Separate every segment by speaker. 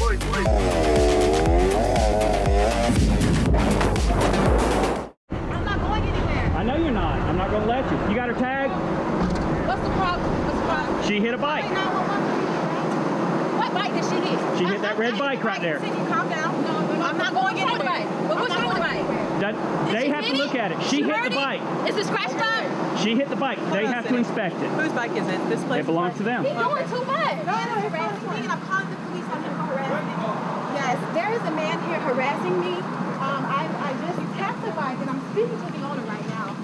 Speaker 1: I'm not going anywhere.
Speaker 2: I know you're not. I'm not going to let you. You got her tag?
Speaker 1: What's the problem? What's the problem?
Speaker 2: She hit a bike.
Speaker 1: What bike did she hit?
Speaker 2: She hit that red bike right there.
Speaker 1: Calm down. No, I'm not going anywhere. But what's wrong with the bike?
Speaker 2: They have to look at it. She hit the bike.
Speaker 1: Is it scratched up?
Speaker 2: She hit the bike. They have to inspect it.
Speaker 3: Whose bike is it? This place?
Speaker 2: It belongs to them.
Speaker 1: He's doing too much.
Speaker 4: I'm calling the police on him for harassing. Yes, there is a man here harassing me. I just testified and I'm speaking to the owner right now.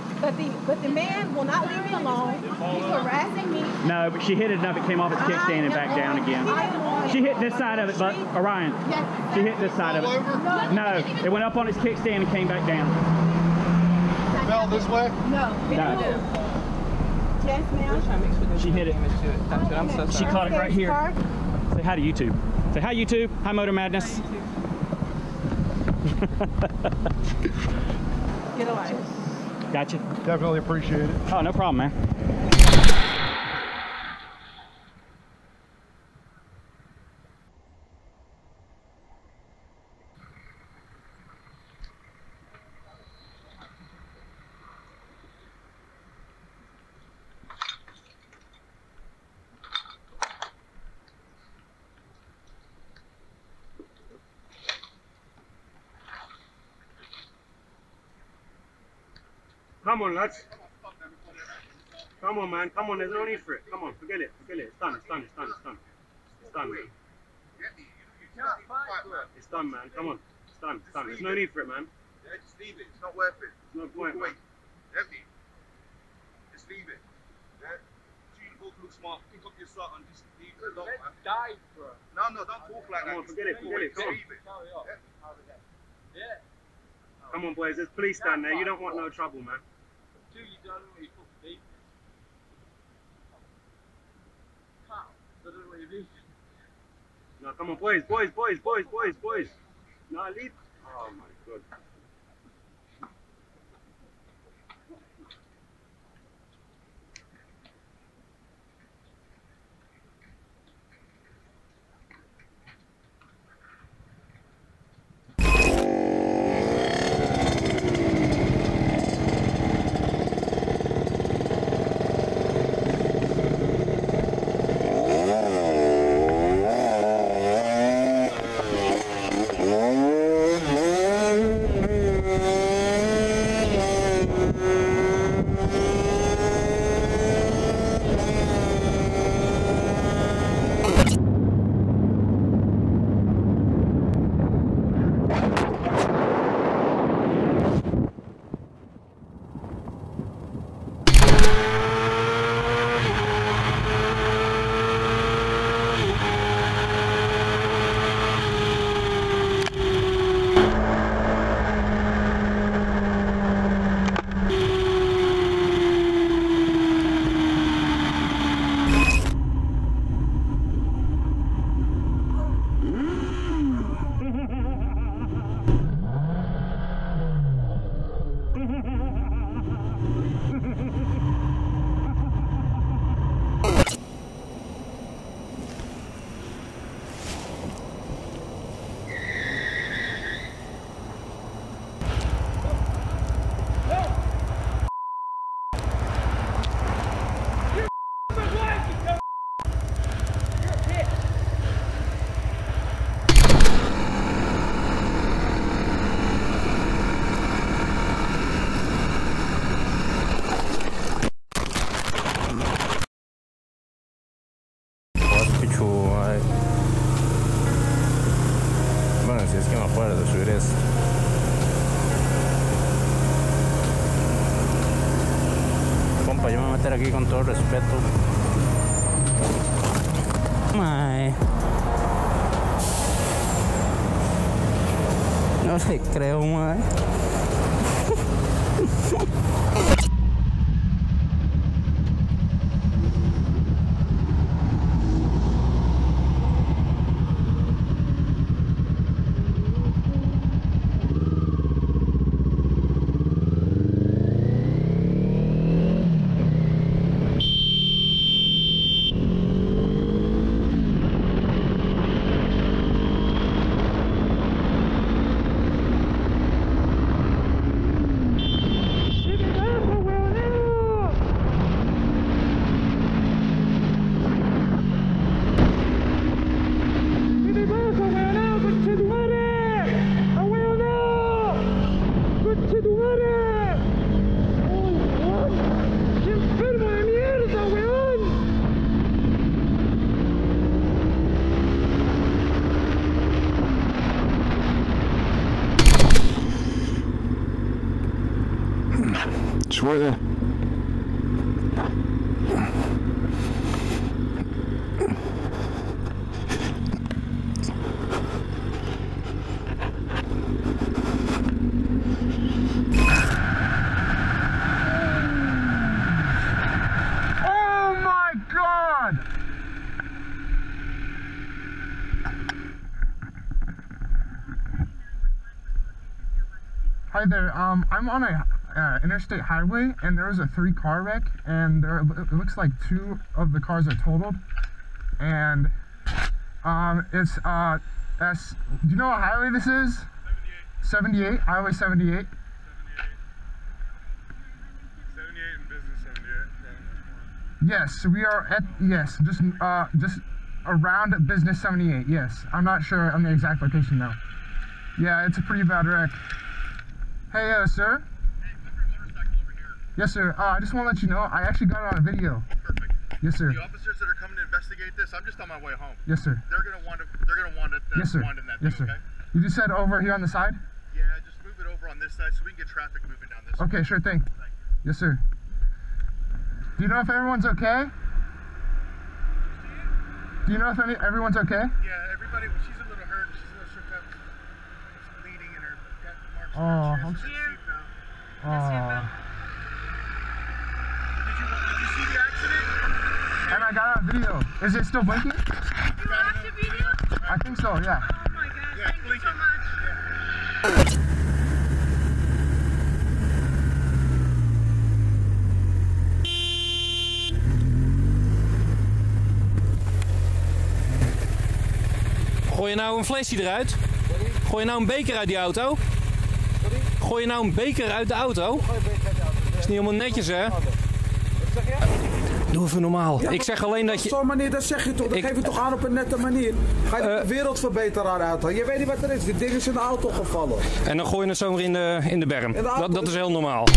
Speaker 4: But the man will not leave me alone. He's harassing me.
Speaker 2: No, but she hit it enough. It came off its kickstand and back down again. She hit this side of it, but Orion.
Speaker 4: Yes.
Speaker 2: She hit this side of it. No, it went up on its kickstand and came back down.
Speaker 5: Fell this way?
Speaker 4: No.
Speaker 2: No.
Speaker 4: Yes, ma'am.
Speaker 2: She hit it.
Speaker 3: I'm so
Speaker 2: She
Speaker 3: sorry.
Speaker 2: caught it right here. Say hi to YouTube. Say hi, YouTube. Hi, Motor Madness.
Speaker 3: Get away.
Speaker 2: Gotcha.
Speaker 5: Definitely appreciate it.
Speaker 2: Oh, no problem, man.
Speaker 6: Come on, lads. Come on, man. Come on, there's no need for it. Come on, forget it. Forget it. It's done. It's done. It's done. It's done. It's done, man. It's done, man. Come on. It's done. It's done. There's no need for it, man.
Speaker 7: Yeah, just leave it. It's not worth it.
Speaker 6: There's no point, man.
Speaker 7: Heavy. Just leave it. Yeah? You both look smart. Pick up your shot and just leave it alone, man.
Speaker 6: Die, bro.
Speaker 7: No, don't talk like that.
Speaker 6: Come on, forget it. Forget it. Come on.
Speaker 7: Yeah.
Speaker 6: Come on, boys. There's police down there. You don't want no trouble, man. No, come on, boys. Boys. No, leave. Oh, my God.
Speaker 2: Aquí con todo respeto. Ay. No le creo, mae.
Speaker 8: for you.
Speaker 5: Oh my God! Hi there, I'm on a interstate highway and there was a 3-car wreck and it looks like 2 of the cars are totaled, and it's do you know what highway this is? 78, Highway 78. 78
Speaker 7: and business 78.
Speaker 5: Yes, we are at, yes, just around business 78, yes. I'm not sure on the exact location though. Yeah, it's a pretty bad wreck. Hey, sir? Yes, sir. I just want to let you know, I actually got it on a video.
Speaker 7: Perfect.
Speaker 5: Yes, sir.
Speaker 7: The officers that are coming to investigate this, I'm just on my way home.
Speaker 5: Yes, sir.
Speaker 7: They're gonna want it.
Speaker 5: Yes, sir.
Speaker 7: In that
Speaker 5: Yes,
Speaker 7: thing,
Speaker 5: sir.
Speaker 7: okay?
Speaker 5: You just said over here on the side?
Speaker 7: Yeah, just move it over on this side so we can get traffic moving down this
Speaker 5: Okay,
Speaker 7: way.
Speaker 5: sure thing. Yes, sir. Do you know if everyone's okay? Do you know if everyone's okay?
Speaker 7: Yeah, everybody, she's a little hurt. She's a little shook up. She's bleeding in her got marks
Speaker 5: Oh,
Speaker 7: on her chest.
Speaker 5: Oh.
Speaker 7: Did you see the accident?
Speaker 5: And I got it on video. Is it still blinking?
Speaker 1: You watched the video?
Speaker 5: I think so, yeah.
Speaker 1: Oh my God,
Speaker 7: Yeah,
Speaker 1: thank you so
Speaker 7: blinking.
Speaker 1: much.
Speaker 9: Gooi je nou een flesje eruit? Gooi je nou een beker uit die auto? Gooi je nou een beker uit de auto? Dat is niet helemaal netjes, hè? Doe even normaal.
Speaker 10: Ja,
Speaker 9: ik zeg alleen dat je...
Speaker 10: Zo'n manier, dat zeg je toch. Dat geef je toch aan op een nette manier. Ga je de wereldverbeteraar uithalen. Je weet niet wat er is. Die ding is in de auto gevallen.
Speaker 9: En dan gooi je het zomaar in de berm. Dat is heel normaal.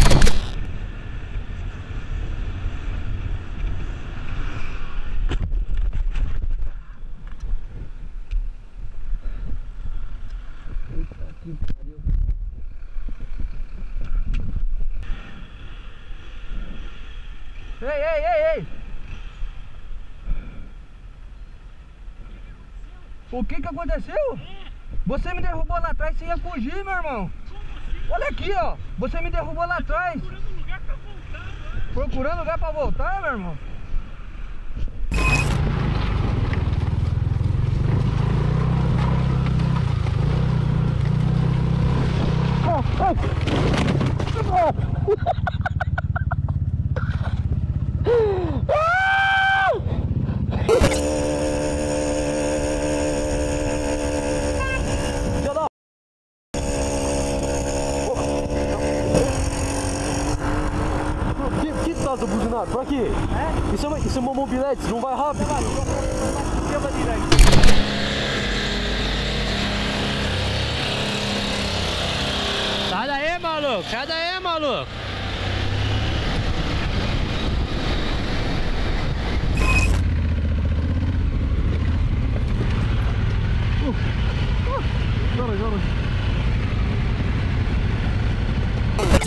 Speaker 11: Ei! O que aconteceu? Você me derrubou lá atrás, você ia fugir, meu irmão. Olha aqui, ó. Você me derrubou lá atrás. Procurando lugar pra voltar, meu irmão.
Speaker 12: Que estás buzinando? Pra quê? Isso é uma mobilete, não vai rápido.
Speaker 11: Sai daí, maluco! Sai daí, maluco!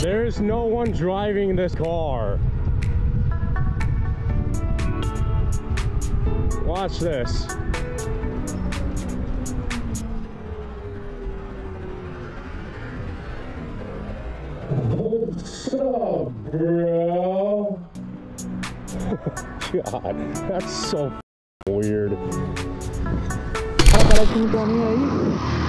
Speaker 6: There's no one driving this car. Watch this. What's up, bro? God, that's so weird.
Speaker 11: Parece um caminho aí.